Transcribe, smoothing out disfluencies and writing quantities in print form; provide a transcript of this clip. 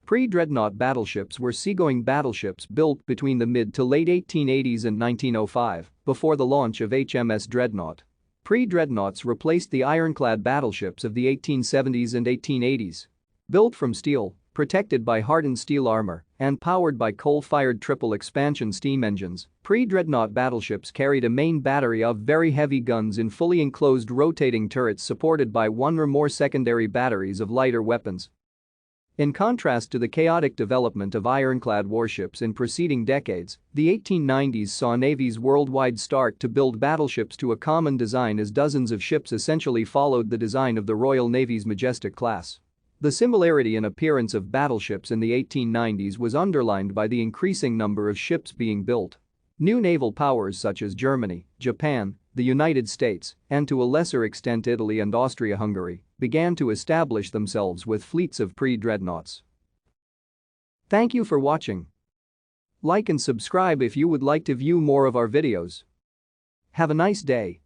Pre-dreadnought battleships were seagoing battleships built between the mid to late 1880s and 1905, before the launch of HMS Dreadnought. Pre-dreadnoughts replaced the ironclad battleships of the 1870s and 1880s. Built from steel, protected by hardened steel armor, and powered by coal-fired triple-expansion steam engines, pre-dreadnought battleships carried a main battery of very heavy guns in fully enclosed rotating turrets supported by one or more secondary batteries of lighter weapons. In contrast to the chaotic development of ironclad warships in preceding decades, the 1890s saw navies worldwide start to build battleships to a common design as dozens of ships essentially followed the design of the Royal Navy's Majestic class. The similarity in appearance of battleships in the 1890s was underlined by the increasing number of ships being built. New naval powers such as Germany, Japan, the United States, and to a lesser extent Italy and Austria-Hungary, began to establish themselves with fleets of pre-dreadnoughts. Thank you for watching. Like and subscribe if you would like to view more of our videos. Have a nice day.